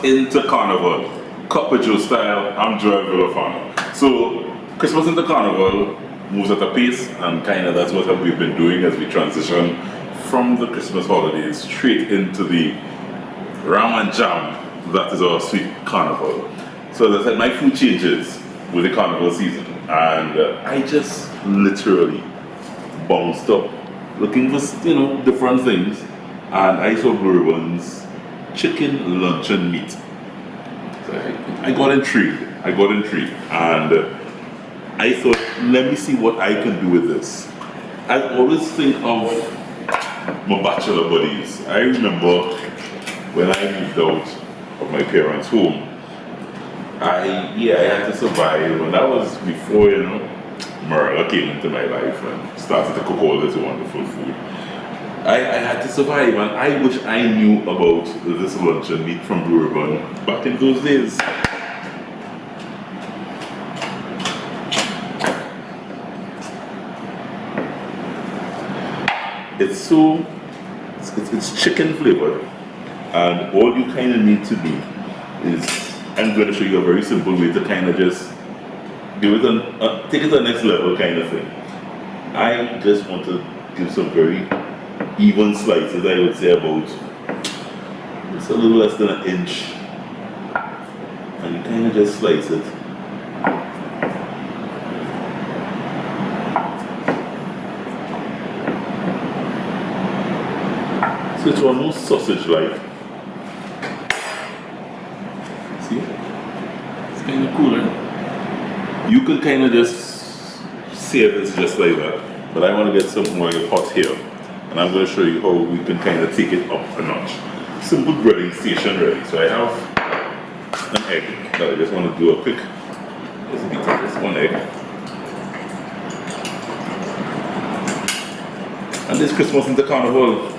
into Carnival, Cup style. I'm Joel Villafano. So Christmas into Carnival moves at a pace, and kind of that's what we've been doing as we transition from the Christmas holidays straight into the ram and jam that is our sweet Carnival. So as I said, my food changes with the Carnival season, and I just literally bounced up looking for different things, and I saw Blue Ribbon's chicken luncheon meat. So I got intrigued. And I thought, let me see what I can do with this. I always think of my bachelor buddies. I remember when I moved out of my parents' home, I had to survive, and that was before, Marilla came into my life and started to cook all this wonderful food. I had to survive, and I wish I knew about this luncheon meat from Blue Ribbon back in those days. It's chicken flavored, and all you kind of need to do is, I'm going to show you a very simple way to kind of just give it take it to the next level kind of thing. I just want to give some very even slices. I would say about it's a little less than an inch, and you kind of just slice it. So it's almost sausage-like. See? It's kind of cool, right? You could kind of just save this just like that, but I want to get some more hot here, and I'm going to show you how we can kind of take it up a notch. Simple breading station ready. So I have an egg that I just want to do a quick, just beat up this one egg. And this Christmas into Carnival.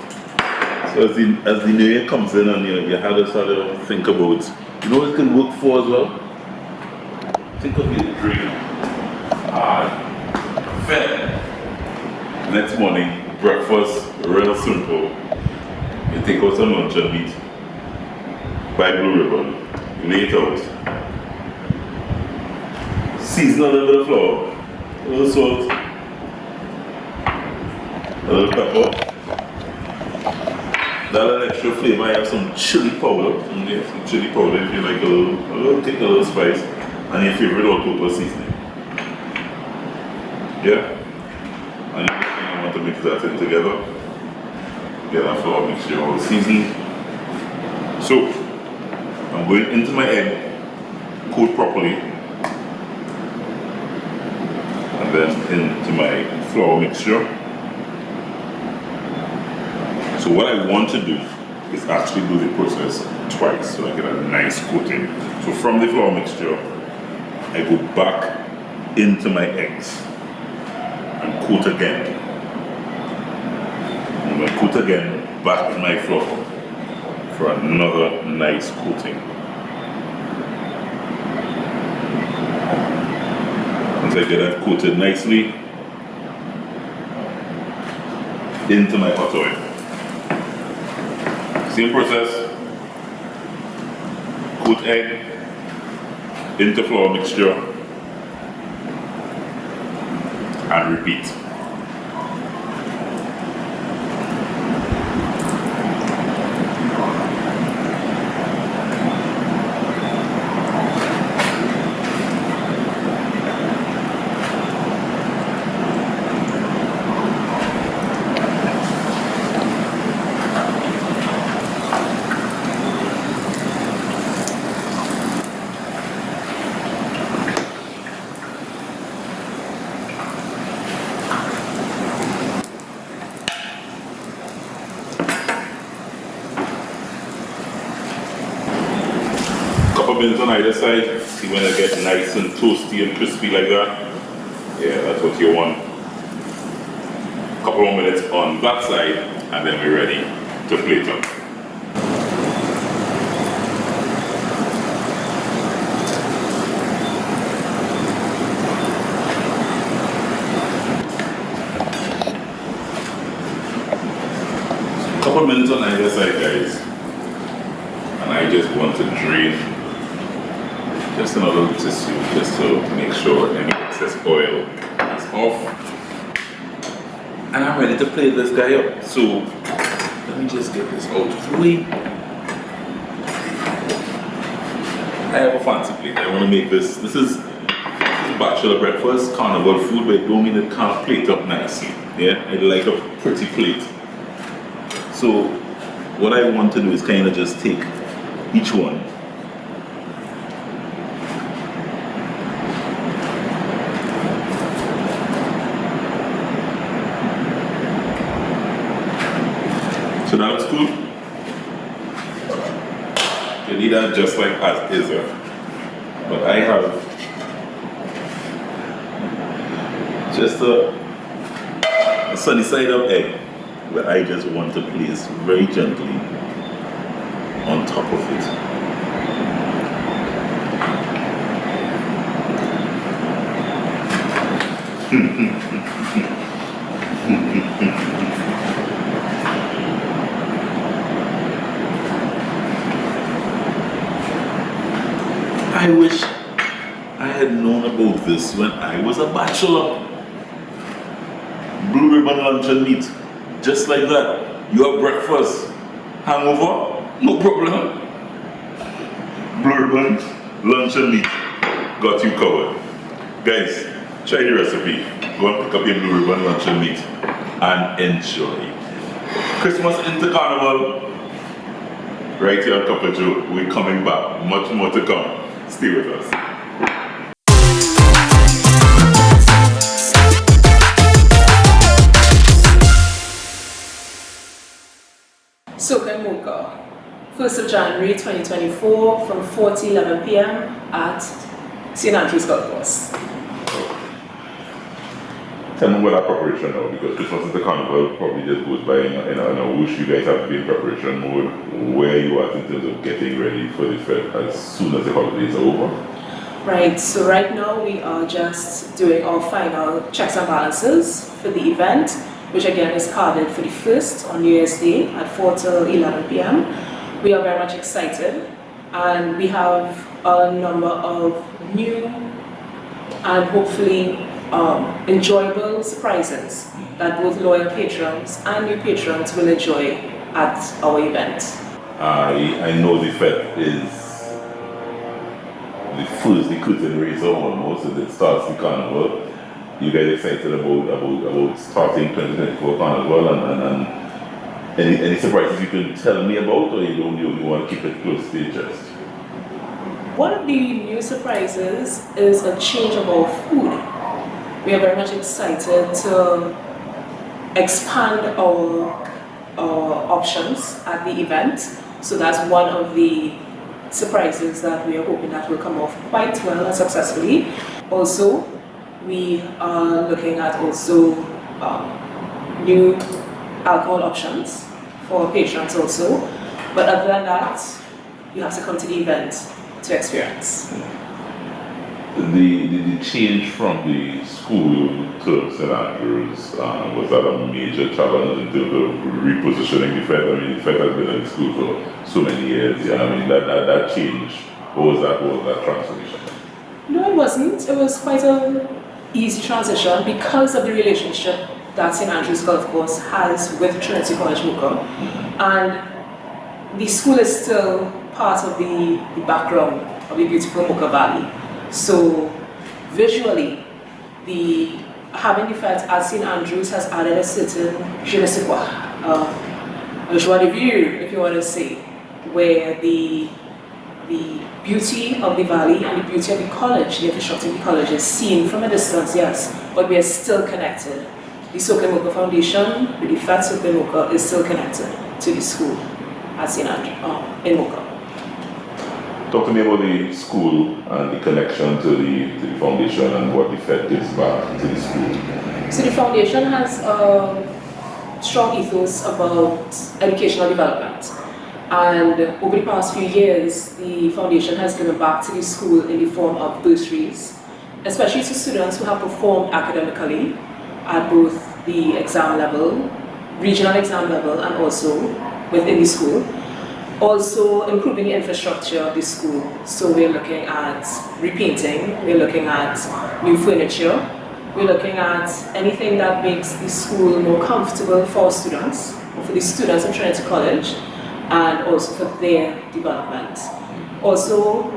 So as the new year comes in, and you have to sort of think about, what it can work for as well? Think of your dream. Fete. Next morning, breakfast, real simple. You take out some luncheon meat, buy Blue Ribbon, lay it out. Season a little bit of flour, a little salt, a little pepper. That little extra flavor, I have some chili powder. Some chili powder if you like a little kick, a little spice, and your favorite all-purpose seasoning. Yeah? And you want to mix that in together. Get that flour mixture all seasoned. So, I'm going into my egg, coat properly, and then into my flour mixture. So what I want to do is actually do the process twice so I get a nice coating. So from the flour mixture, I go back into my eggs and coat again. And I coat again back in my flour for another nice coating. Once I get that coated nicely, into my hot oil. Same process, coat egg, into flour mixture, and repeat. Minutes on either side. See when it gets nice and toasty and crispy like that. Yeah, that's what you want. Couple more minutes on that side, and then we're ready to plate up. Couple minutes on either side, guys. And I just want to drain just another tissue just to make sure any excess oil is off. And I'm ready to plate this guy up. So let me just get this out of the way. I have a fancy plate. I want to make this. This is bachelor breakfast, carnival food, but it don't mean it can't plate up nicely. Yeah, I like a pretty plate. So what I want to do is kind of just take each one. So that looks cool. You need that just like as is. But I have just a sunny side up egg that I just want to place very gently on top of it. I wish I had known about this when I was a bachelor. Blue ribbon lunch and meat, just like that. Your breakfast, hangover, no problem. Blue ribbon lunch and meat, got you covered. Guys, try the recipe. Go and pick up your blue ribbon lunch and meat and enjoy. Christmas into Carnival, right here on Copper Joe. We're coming back, much more to come. Stay with us. SOKA in MOKA, 1st of January 2024 from 4 to 11 p.m. at St. Andrew's Golf Course. Tell me about our preparation now, because Christmas is the Carnival probably just goes by in a whoosh. You guys have to be in preparation mode. Where you are in terms of getting ready for the fete as soon as the holidays are over? Right, so right now we are just doing our final checks and balances for the event, which again is carded for the 1st on New Year's Day at 4 to 11 p.m. We are very much excited, and we have a number of new and hopefully enjoyable surprises that both loyal patrons and new patrons will enjoy at our event. I know the fete is the first, the curtain raiser almost, as it starts the Carnival. You guys excited about starting 2024 Carnival, and any surprises you can tell me about, or you want to keep it close to your chest? One of the new surprises is a change of our food. We are very much excited to expand our options at the event. So that's one of the surprises that we are hoping that will come off quite well and successfully. Also, we are looking at also new alcohol options for patrons also. But other than that, you have to come to the event to experience. The change from the school to St. Andrews, was that a major challenge in terms of repositioning the fete? I mean, the fete has been in school for so many years. Yeah, I mean, that change, what was that transformation? No, it wasn't. It was quite an easy transition because of the relationship that St. Andrew's Golf Course has with Trinity College MOKA. And the school is still part of the background of the beautiful MOKA Valley. So visually, having the fete at St. Andrews has added a certain je ne sais quoi, a joie de vivre, if you want to say, where the beauty of the valley and the beauty of the college, the infrastructure of the college is seen from a distance, yes, but we are still connected. The SOKA in MOKA Foundation, with the fete SOKA in MOKA, is still connected to the school at St. Andrews in MOKA. Talk to me about the school and the connection to the foundation and what the fete gives back to the school. So the foundation has a strong ethos about educational development. And over the past few years, the foundation has given back to the school in the form of bursaries, especially to students who have performed academically at both the exam level, regional exam level, and also within the school. Also improving the infrastructure of the school. So we're looking at repainting, we're looking at new furniture, we're looking at anything that makes the school more comfortable for students, or for the students in Trinity College, and also for their development. Also,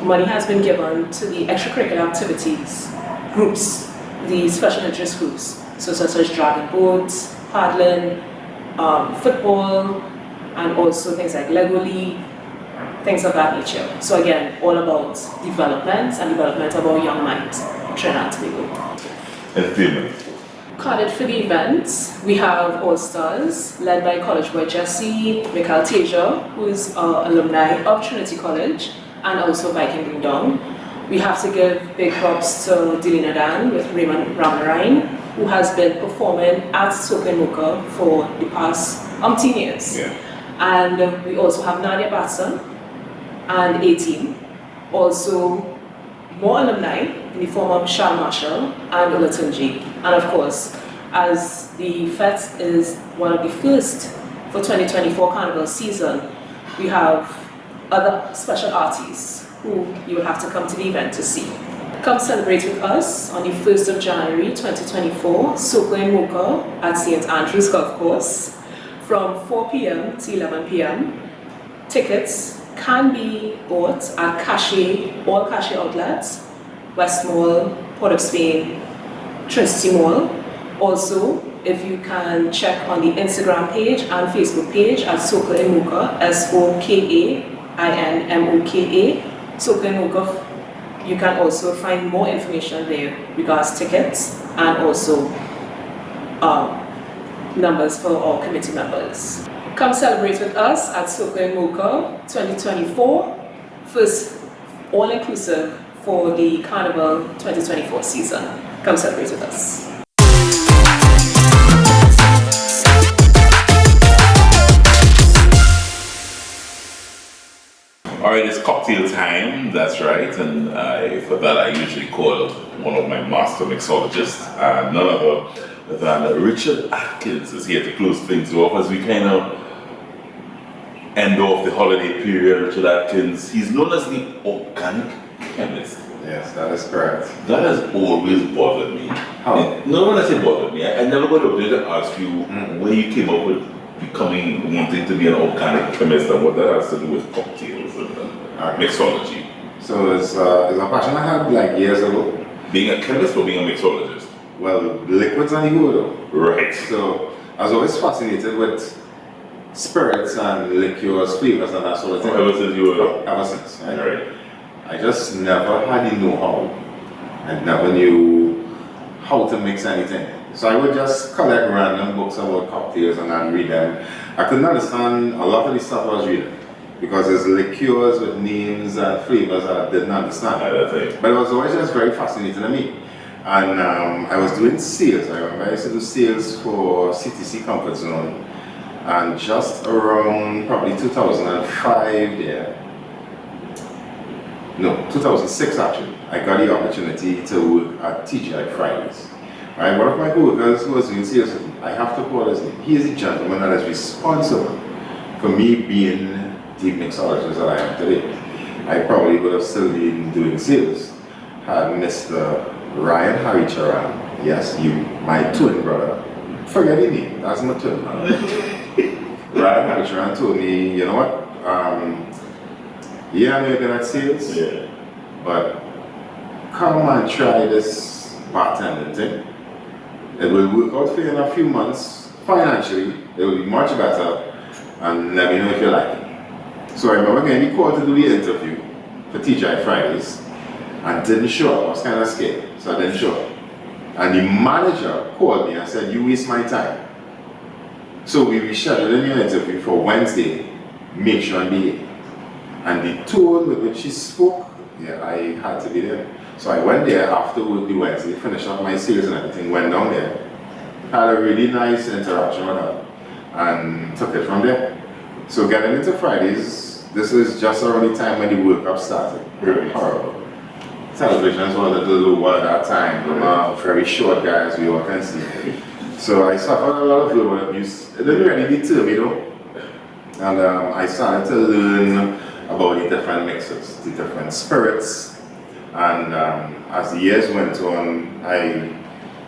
money has been given to the extracurricular activities groups, the special interest groups, so such as dragon boats, paddling, football, and also things like Lego League, things of that nature. So again, all about development and development of our young minds in Trinidad and Tobago. Entertainment. Carded for the event, we have All Stars, led by college boy Jesse, Mikhail Teja, who is alumni of Trinity College, and also Viking Ding Dong. We have to give big props to Delina Dan with Raymond Ramarine, who has been performing at SOKA in MOKA for the past umpteen years. Yeah. And we also have Nadia Batson and 18. Also, more alumni in the form of Sean Marshall and Olatunji. And of course, as the fete is one of the first for 2024 Carnival season, we have other special artists who you will have to come to the event to see. Come celebrate with us on the 1st of January 2024, SOKA in MOKA at St. Andrew's Golf Course from 4 p.m. to 11 p.m. Tickets can be bought at all Cache outlets, West Mall, Port of Spain, Trinity Mall. Also, if you can check on the Instagram page and Facebook page at SOKA in MOKA, SOKAINMOKA, SOKA in MOKA. You can also find more information there regards tickets and also numbers for our committee members. Come celebrate with us at SOKA in MOKA 2024, first all-inclusive for the Carnival 2024 season. Come celebrate with us. All right, it's cocktail time, that's right, and for that I usually call one of my master mixologists, none other than Richard Atkins is here to close things off as we kind of end off the holiday period. Richard Atkins, he's known as the organic chemist. Yes, that is correct. That has always bothered me. How? No, when I say bothered me, I never got up there to ask you when you came up with wanting to be an organic chemist and what that has to do with cocktails and mixology. So it's a passion I had like years ago. Being a chemist or being a mixologist? Well, liquids and the though. Right. So I was always fascinated with spirits and liqueurs, flavors and that sort of thing. Ever since you were... Ever since. Right? Right. I just never had the know-how. I never knew how to mix anything. So I would just collect random books about cocktails and I'd read them. I couldn't understand a lot of the stuff I was reading because there's liqueurs with names and flavors that I didn't understand. But it was always just very fascinating to me. And I was doing sales. I remember I used to do sales for CTC Comfort Zone. And just around probably 2005 there, no, 2006 actually, I got the opportunity to work at TGI Fridays. Right, one of my co-workers who was doing sales, I have to call his name. He is the gentleman that is responsible for me being the mixologist that I am today. I probably would have still been doing sales had Mr. Ryan Haricharan, yes, you, my twin brother, forget the name, that's my twin brother. Ryan Haricharan told me, you know what, yeah, I'm looking at sales, but come and try this bartending thing. It will work out for you in a few months. Financially, it will be much better. And let me know if you like it. So I remember getting the call to do the interview for TGI Fridays and didn't show up. I was kind of scared, so I didn't show up. And the manager called me and said, "You waste my time." So we rescheduled your interview for Wednesday. Make sure and be here. And the tone with which she spoke, yeah, I had to be there. So I went there after work the Wednesday, finished up my sales and everything, went down there, had a really nice interaction with her, and took it from there. So getting into Fridays, this is just around the time when the World Cup started. Really horrible. Television was a little low at that time, very short guys, we all can see. So I suffered a lot of verbal abuse. It didn't really deter me though. And I started to learn about the different mixes, the different spirits. And as the years went on, I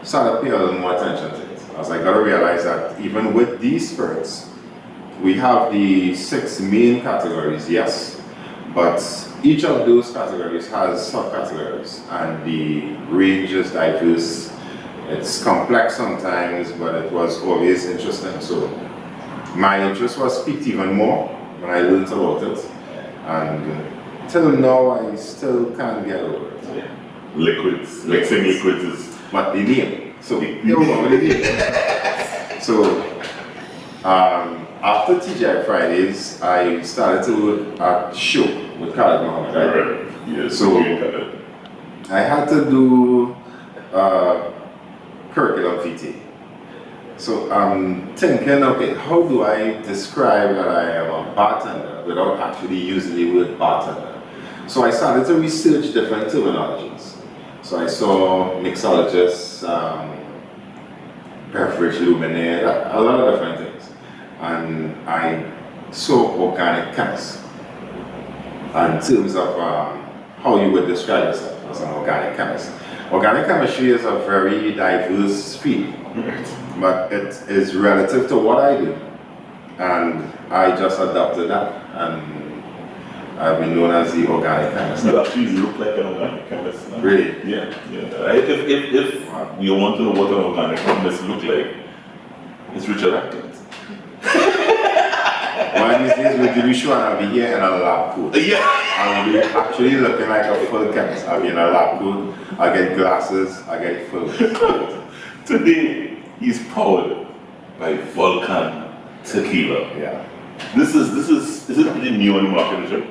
started paying a little more attention to it. As I got to realize that even with these spirits, we have the 6 main categories, yes, but each of those categories has subcategories, and the range is diverse. It's complex sometimes, but it was always interesting. So my interest was piqued even more when I learned about it, and till now I still can't get over it. Yeah. Liquids, mixing liquids is. But the name, so here we go with the name. So after TGI Fridays, I started to work at show with Carnival, right? Yes. So I had to do curriculum fete. So I'm thinking, okay, how do I describe that I am a bartender without actually using the word bartender? So I started to research different terminologies. So I saw mixologists, beverage luminaire, a lot of different things. And I saw organic chemists in terms of how you would describe yourself as an organic chemist. Organic chemistry is a very diverse field, but it is relative to what I do. And I just adopted that, and I've been known as the organic chemist. You actually look like an organic chemist now. Really? Yeah. If you want to know what an organic chemist look like, it's Richard Atkins. One of these days we'll be sure I'll be here in a lab coat. Yeah. I'll be actually looking like a full chemist. I'll be in a lab coat, I'll get glasses, I'll get full. Today, he's powered by Volcan Tequila. Yeah. Is it really new on the market, Richard?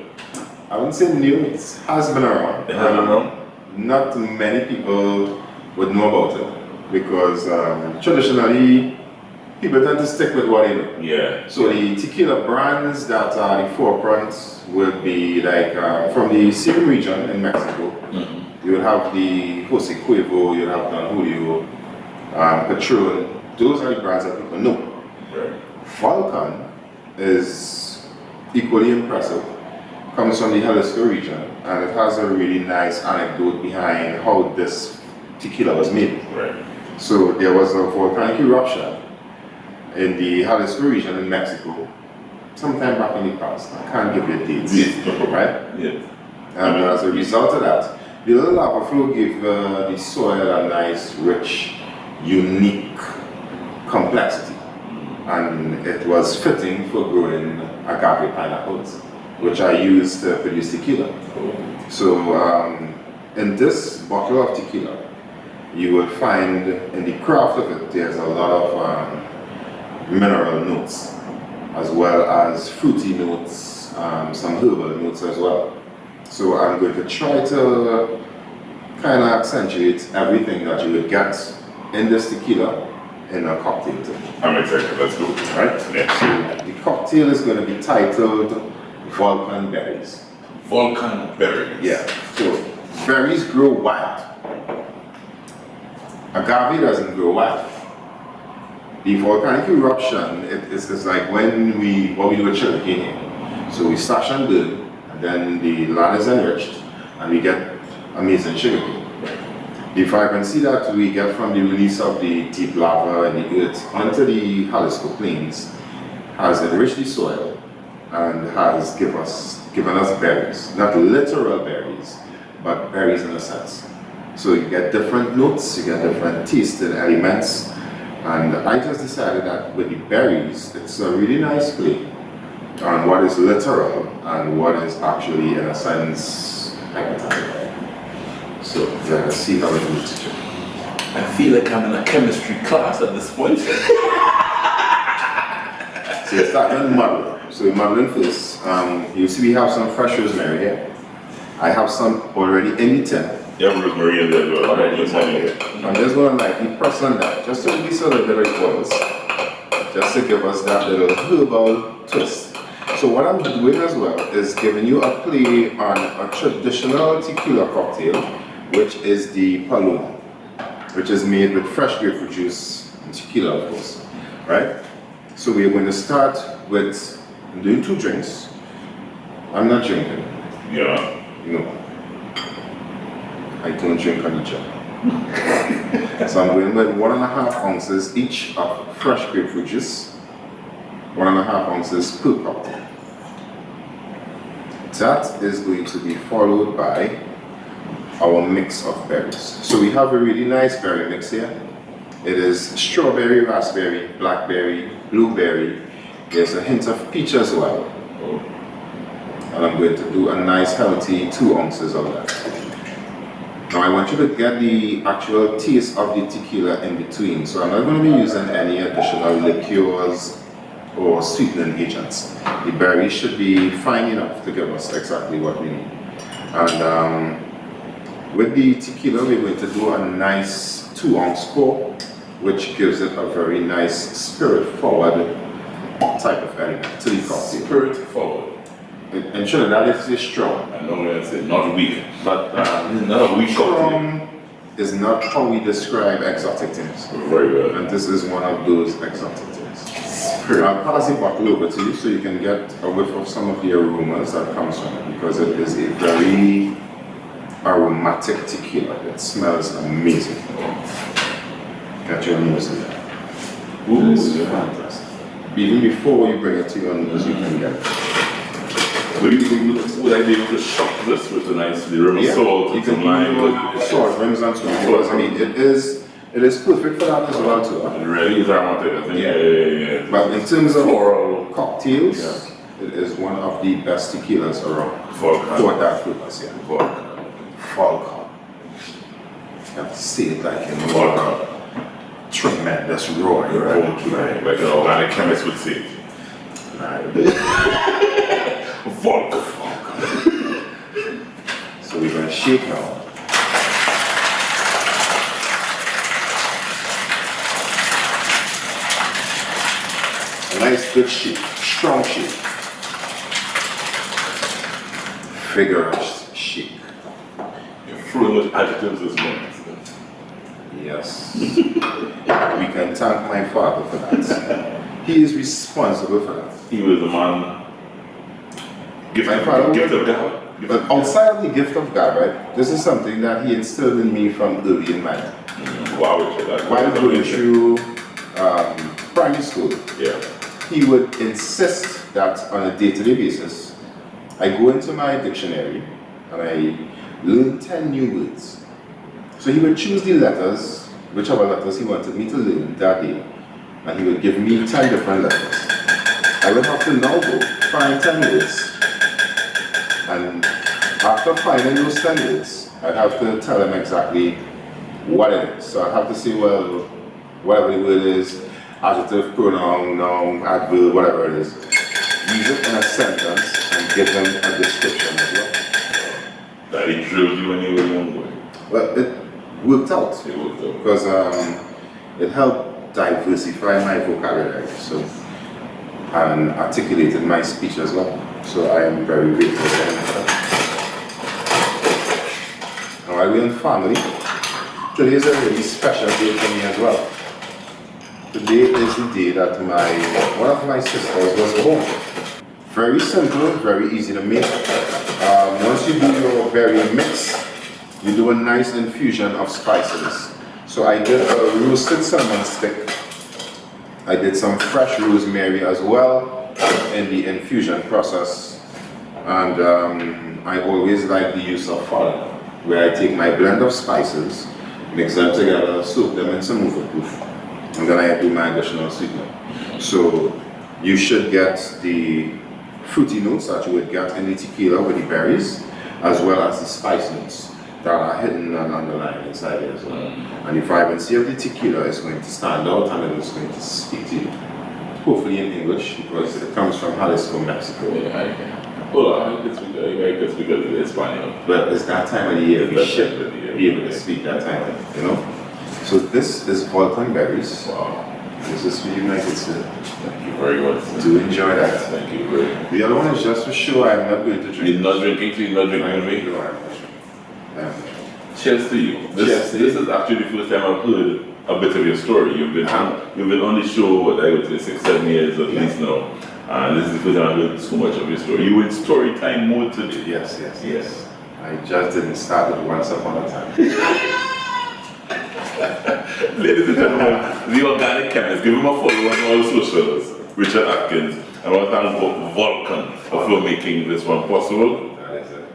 I wouldn't say new, it has been around. It has been around? Not many people would know about it because traditionally people tend to stick with what they know. Yeah. So the tequila brands that are the forefront would be like from the same region in Mexico. Mm-hmm. You would have the Jose Cuervo, you would have Don Julio, Patron. Those are the brands that people know. Right. Volcan is equally impressive. Comes from the Jalisco region, and it has a really nice anecdote behind how this tequila was made. Right. So there was a volcanic eruption in the Jalisco region in Mexico sometime back in the past. I can't give you dates, right? Yes. And as a result of that, the little lava flow gave the soil a nice, rich, unique complexity. And it was fitting for growing agave pineapples, which are used to produce tequila. So in this bottle of tequila, you will find in the craft of it, there's a lot of mineral notes, as well as fruity notes, some herbal notes as well. So I'm going to try to kind of accentuate everything that you would get in this tequila in a cocktail too. I'm excited, let's go. Right? Yeah. So the cocktail is going to be titled Volcan Berries. Volcan berries. Yeah. So berries grow wild. Agave doesn't grow wild. The volcanic eruption is like what we do with sugarcane. So we stash and burn, and then the land is enriched, and we get amazing sugarcane. The vibrancy that we get from the release of the deep lava and the earth onto the Jalisco plains has enriched the soil and has given us berries, not literal berries, but berries in a sense. So you get different notes, you get different tasting elements, and I just decided that with the berries, it's a really nice play on what is literal and what is actually, in a sense, hypothetical. So let's see how it moves. I feel like I'm in a chemistry class at this point. So you start with muddling. So you're muddling first. You see we have some fresh rosemary here. I have some already in the tin. Yeah, rosemary in there as well. Already in here. I'm just going to lightly press on that, just to release a little bit of oils. Just to give us that little herbal twist. So what I'm doing as well is giving you a play on a traditional tequila cocktail, which is the Paloma, which is made with fresh grapefruit juice and tequila, of course, right? So we're going to start with I'm doing 2 drinks. I'm not drinking. Yeah. No. I don't drink on the job. So I'm going with 1.5 ounces each of fresh grapefruit juice. 1.5 ounces per cocktail. That is going to be followed by our mix of berries. So we have a really nice berry mix here. It is strawberry, raspberry, blackberry, blueberry. There's a hint of peach as well. And I'm going to do a nice healthy 2 ounces of that. Now I want you to get the actual taste of the tequila in between. So I'm not going to be using any additional liqueurs or sweetening agents. The berries should be fine enough to give us exactly what we need. And with the tequila, we're going to do a nice 2-ounce pour, which gives it a very nice spirit-forward type of element to the cocktail. Spirit-forward. In Trinidad, it's strong. I know what I said, not weak, but not a weak cocktail. Strong is not how we describe exotic things. Very well. And this is one of those exotic things. I'll pass the bottle over to you so you can get a whiff of some of the aromas that comes from it, because it is a very aromatic tequila. It smells amazing. Get your nose in there. Ooh, It's yeah. fantastic. Even before you bring it to your nose, you can get it. Would I be able to shop this with a nice rim of salt? You can lime, salt, rims and salt. Because I mean, it is perfect for that as well too. It really is aromatic, I think. Yeah. But in terms of floral cocktails, Yeah. it is one of the best tequilas around Volcan. for that purpose. Yeah. Volcan. Volcan. You have to say it like in Volcan. tremendous roar. Right. Like an organic chemist would say. Volcan. So we're going to shake now. A nice good shake, strong shake. Vigorous shake. You're full with adjectives this morning. Yes. We can thank my father for that. He is responsible for that. He was the man. Gift My of father God. But outside of the gift of God, right, this is something that he instilled in me from early in life. Wow, Richard. While going through primary school, Yeah. he would insist that on a day-to-day basis, I go into my dictionary and I learn 10 new words. So he would choose the letters, whichever letters he wanted me to learn that day, and he would give me 10 different letters. I would have to now go find 10 words. And after finding those 10 words, I'd have to tell him exactly what it is. So I'd have to say, well, whatever the word is, adjective, pronoun, noun, adverb, whatever it is, use it in a sentence and give them a description as well. That he drilled you when you were young. Well, it worked out It worked out. because it helped diversify my vocabulary, so and articulated my speech as well. So I am very grateful for him for that. Now while we're in family, today is a really special day for me as well. Today is the day that one of my sisters was born. Very simple, very easy to make. Once you do your berry mix, you do a nice infusion of spices. So I did a roasted cinnamon stick. I did some fresh rosemary as well in the infusion process. And I always like the use of fat, where I take my blend of spices, mix them together, soak them in some overproof, and then I do my additional sweetener. So you should get the fruity notes that you would get in the tequila with the berries, as well as the spice notes that are hidden and underlying inside it as well. And the vibrancy of the tequila is going to stand out and it is going to speak to you. Hopefully in English, because it comes from Jalisco, Mexico. Yeah, hold on, I can speak a little Spanish. But it's that time of the year we That should time of the year. be able to speak that time, you know? So this is Volcan berries. Wow. This is for you, my good sir. Thank you very much. Do enjoy that. Thank you very much. The other one is just for sure I'm not going to drink. You're not drinking, so you're not drinking with me? No, I'm not sure. Cheers to you. This is actually the first time I've heard a bit of your story. You've been on the show, what I would say, 6-7 years at least now. And this is the first time I've heard so much of your story. You were in story time mode today. Yes. I just didn't start with once upon a time. Ladies and gentlemen, the organic chemist. Give him a follow on all socials. Richard Atkins. I want to thank Volcan for making this one possible. That is it.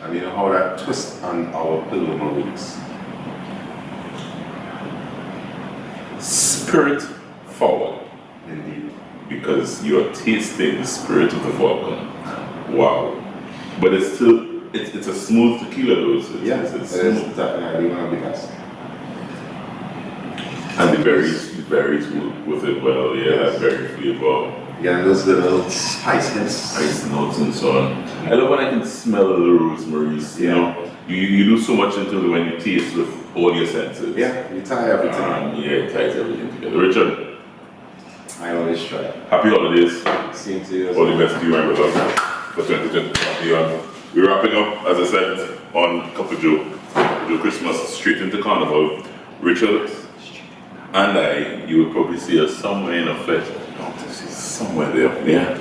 And you know how that twist on our Paloma weeks. Spirit forward. Indeed. Because you're tasting the spirit of the Volcan. Wow. But it's still, it's a smooth tequila though. It's It's smooth. definitely one of the best. And the berries with it well, Yes. very flavor. Yeah, and those little spices. Spice notes and so on. I love when I can smell the rosemary. You know, you do so much into it when you taste with all your senses. Yeah, you tie everything. It ties everything together. Richard, I always try. happy holidays. Same to you as All well. the best to you, my brother, for 2020. We're wrapping up, as I said, on Couple Joe Christmas, straight into Carnival. Richard and you will probably see us somewhere in a fete. Somewhere there. Yeah.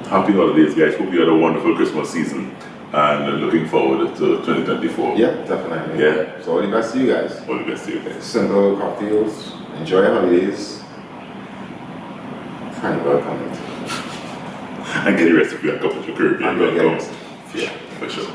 Happy holidays, guys. Hope you had a wonderful Christmas season. And looking forward to 2024. Yeah, definitely. Yeah. So all the best to you guys. All the best to you guys. Simple cocktails. Enjoy your holidays. Carnival coming. And get the recipe on Couple Joe Caribbean. And get the Yeah, for sure.